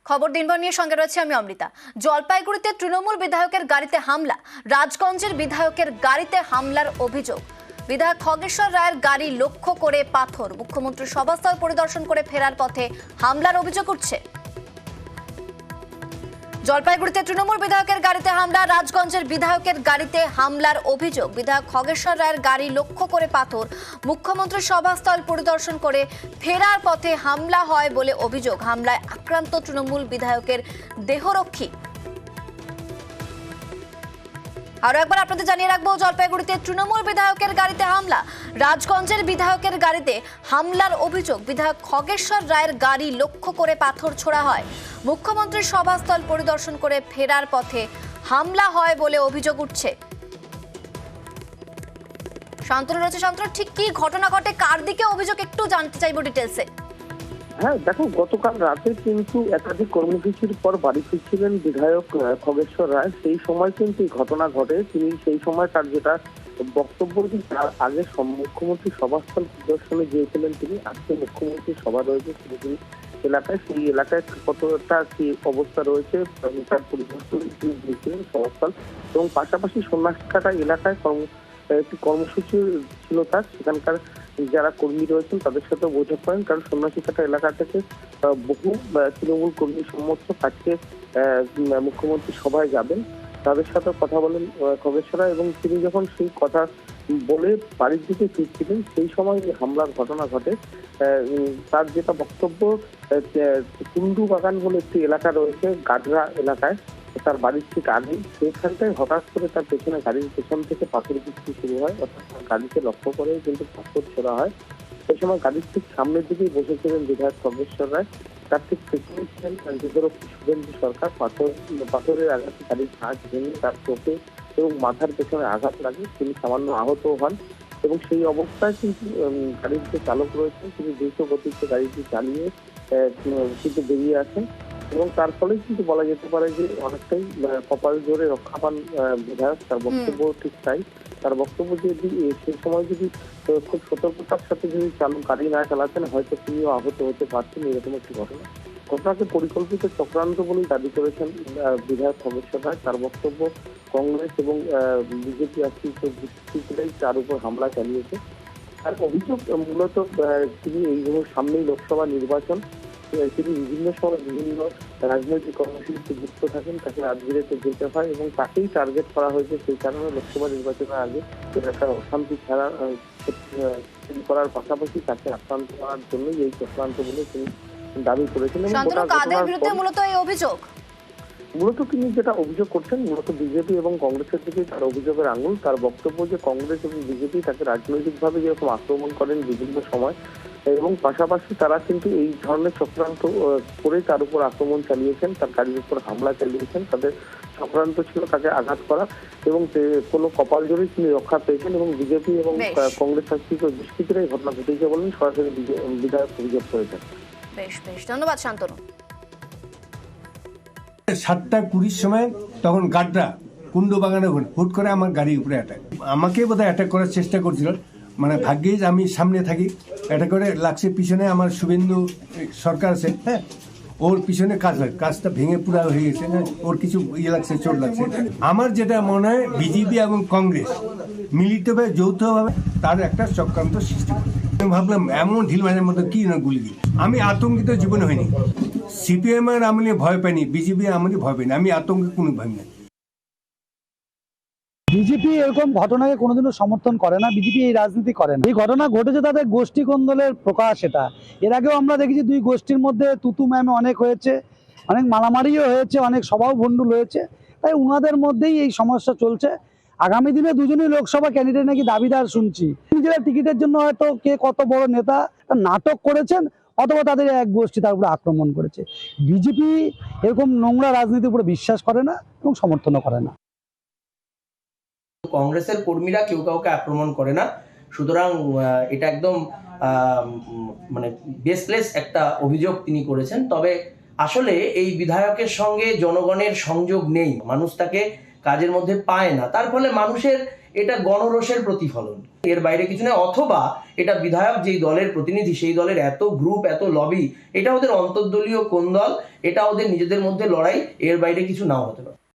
খবর দিনভর নিয়ে সঙ্গে রয়েছে আমি অমৃতা। জলপাইগুড়িতে তৃণমূল বিধায়কের গাড়িতে হামলা, রাজগঞ্জের বিধায়কের গাড়িতে হামলার অভিযোগ। বিধায়ক খগেশ্বর রায়ের গাড়ি লক্ষ্য করে পাথর, মুখ্যমন্ত্রী সভাস্থল পরিদর্শন করে ফেরার পথে হামলার অভিযোগ উঠছে। জলপাইগুড়িতে তৃণমূল বিধায়কের গাড়িতে হামলা, রাজগঞ্জের বিধায়কের গাড়িতে হামলার অভিযোগ। বিধায়ক খগেশ্বর রায়ের গাড়ি লক্ষ্য করে পাথর, মুখ্যমন্ত্রী সভাস্থল পরিদর্শন করে ফেরার পথে হামলা হয় বলে অভিযোগ। হামলায় আক্রান্ত তৃণমূল বিধায়কের দেহরক্ষী। আরো একবার আপনাদের জানিয়ে রাখবো, জলপাইগুড়িতে তৃণমূল বিধায়কের গাড়িতে হামলা, রাজগঞ্জের বিধায়কের গাড়িতে হামলার অভিযোগ। বিধায়ক খগেশ্বর রায়ের গাড়ি লক্ষ্য করে পাথর ছোড়া হয়, মুখ্যমন্ত্রীর সভাস্থল পরিদর্শন করে ফেরার পথে হামলা হয় বলে অভিযোগ উঠছে। শান্তনু রয়েছে। শান্তনু, ঠিক কি ঘটনা ঘটে, কার দিকে অভিযোগ, একটু জানতে চাইবো ডিটেলসে। হ্যাঁ দেখো, গতকাল রাতে কিন্তু একাধিক কর্মসূচির পর বাড়ি ফিরছিলেন বিধায়ক খগেশ্বর রায়। সেই সময় কিন্তু এই ঘটনা ঘটে। তিনি সেই সময় তার যেটা বক্তব্য, তার আগে মুখ্যমন্ত্রী সভাস্থল পরিদর্শনে গিয়েছিলেন তিনি। আজকে মুখ্যমন্ত্রীর সভা রয়েছে শিলিগুড়ি এলাকায়, সেই এলাকায় কতটা কি অবস্থা রয়েছে তার পরিদর্শনে তিনি গিয়েছিলেন সভাস্থল, এবং পাশাপাশি সন্ন্যাসীকাটা এলাকায় একটি কর্মসূচি ছিল তার। সেখানকার যারা কর্মী রয়েছেন তাদের সাথে বৈঠক করেন, কারণ সন্ন্যাসীকাটা এলাকা থেকে বহু তৃণমূল কর্মী সমর্থক আজকে মুখ্যমন্ত্রী সভায় যাবেন। তাদের সাথে কথা বলেন খগেশ্বর, এবং তিনি যখন সেই কথা বলে বাড়ির দিকে ফিরছিলেন সেই সময় হামলার ঘটনা ঘটে। তার যেটা বক্তব্য, কুন্ডু বাগান বলে একটি এলাকা রয়েছে গাডরা এলাকায়, তার বাড়ির ঠিক আগে, সেখানটায় হঠাৎ করে তার পেছনে গাড়ির পেছন থেকে পাথর বৃষ্টি শুরু হয়, অর্থাৎ গাড়িকে লক্ষ্য করে কিন্তু পাথর ছোড়া হয়। সেই সময় গাড়ির ঠিক সামনের দিকেই বসেছিলেন বিধায়ক খগেশ্বর রায়। তার ঠিক পেছনে ছিলেন যুবরক্ষী শুভেন্দু সরকার। পাথরের আঘাতে গাড়ির কাঁচ ভেঙে তার চোখে এবং মাথার পেছনে আঘাত লাগে, তিনি সামান্য আহত হন। এবং সেই অবস্থায় কিন্তু গাড়ির যে চালক রয়েছেন তিনি দ্রুত গতিতে গাড়িটি চালিয়ে কিন্তু বেরিয়ে আসেন, এবং তার ফলে কিন্তু বলা যেতে পারে যে অনেকটাই কপাল জোরে রক্ষা পান বিধায়ক। তার বক্তব্য ঠিক তাই। তার বক্তব্য যে সেই সময় যদি খুব সতর্কতার সাথে যদি গাড়ি না চালাতেন হয়তো তিনিও আহত হতে পারতেন, এরকম একটি ঘটনাকে পরিকল্পিত চক্রান্ত বলেই দাবি করেছেন বিধায়ক খগেশ্বর রায়। তার বক্তব্য, কংগ্রেস এবং বিজেপি দুষ্কৃতীরাই তার উপর হামলা চালিয়েছে। তার অভিযোগ মূলত তিনি এই সামনেই লোকসভা নির্বাচন, তিনি বিভিন্ন সময় বিভিন্ন রাজনৈতিক কর্মসূচিতে যুক্ত থাকেন, তাকে রাজগীরেতে যেতে হয় এবং তাকেই টার্গেট করা হয়েছে। সেই কারণে লোকসভা নির্বাচনের আগে এলাকার অশান্তি করার পাশাপাশি তাকে আক্রান্ত করার জন্যই এই চক্রান্ত বলে তিনি দাবি করেছেন। মূলত তিনি যেটা অভিযোগ করছেন, মূলত বিজেপি এবং কংগ্রেসের দিকে তার অভিযোগের আঙুল। তার বক্তব্য যে কংগ্রেস এবং বিজেপি তাকে রাজনৈতিকভাবে যেরকম আক্রমণ করেন বিভিন্ন সময়, এবং পাশাপাশি তারা কিন্তু এই ধরনের চক্রান্ত করে তার উপর আক্রমণ চালিয়েছেন, তার গাড়ির উপর হামলা চালিয়েছেন। তাদের চক্রান্ত ছিল তাকে আঘাত করা, এবং কোনো কপাল জোরেই তিনি রক্ষা পেয়েছেন। এবং বিজেপি এবং কংগ্রেস শাসিত দুষ্কৃতীরা এই ঘটনা ঘটেছে বলেন সরাসরি বিধায়ক অভিযোগ করেছেন। বেশ বেশ, ধন্যবাদ শান্তনু। 7:20 সময় তখন গাড্রা কুন্ডু বাগানে হুট করে আমার গাড়ির উপরে অ্যাটাক, আমাকে বোধহয় অ্যাটাক করার চেষ্টা করছিল। মানে ভাগ্যেই আমি সামনে থাকি, অ্যাটাক করে লাগছে পিছনে আমার শুভেন্দু সরকার আছে, হ্যাঁ, ওর পিছনে কাজটা ভেঙে পুরা হয়ে গেছে, হ্যাঁ, ওর কিছু ইয়ে লাগছে, চোট লাগছে। আমার যেটা মনে হয় বিজেপি এবং কংগ্রেস মিলিতভাবে যৌথভাবে তার একটা চক্রান্ত সৃষ্টি করছে। আমি ভাবলাম এমন ঢিল মাঝের মতো কি না গুলি, আমি আতঙ্কিত জীবনে হয়নি। সিপিএম এর আমলে ভয় পাইনি, বিজেপি আমলে ভয় পাইনি, আমি আতঙ্কে কোনো ভয় নাই। বিজেপি এরকম ঘটনাকে কোনোদিনও সমর্থন করে না, বিজেপি এই রাজনীতি করে না। এই ঘটনা ঘটেছে তাদের গোষ্ঠী কোন্দলের প্রকাশ। এটা এর আগেও আমরা দেখেছি, দুই গোষ্ঠীর মধ্যে তুতু ম্যামে অনেক হয়েছে, অনেক মারামারিও হয়েছে, অনেক সভাও ভণ্ডুল হয়েছে। তাই উনাদের মধ্যেই এই সমস্যা চলছে। আগামী দিনে দুজনই লোকসভা ক্যান্ডিডেট নাকি দাবিদার শুনছি। নিজেরা টিকিটের জন্য হয়তো কে কত বড় নেতা নাটক করেছেন, অথবা তাদের এক গোষ্ঠী তার উপরে আক্রমণ করেছে। বিজেপি এরকম নোংরা রাজনীতির উপরে বিশ্বাস করে না এবং সমর্থনও করে না। কংগ্রেসের কর্মীরা কেউ কাউকে আক্রমণ করে না, সুতরাং এটা একদম মানে বেসলেস একটা অভিযোগ তিনি করেছেন। তবে আসলে এই বিধায়কের সঙ্গে জনগণের সংযোগ নেই, মানুষ তাকে কাজের মধ্যে পায় না, তার ফলে মানুষের এটা গণরোষের প্রতিফলন, এর বাইরে কিছু নয়। অথবা এটা বিধায়ক যেই দলের প্রতিনিধি সেই দলের এত গ্রুপ, এত লবি, এটা ওদের অন্তর্দলীয় কোন দল, এটা ওদের নিজেদের মধ্যে লড়াই, এর বাইরে কিছু নাও হতে পারে।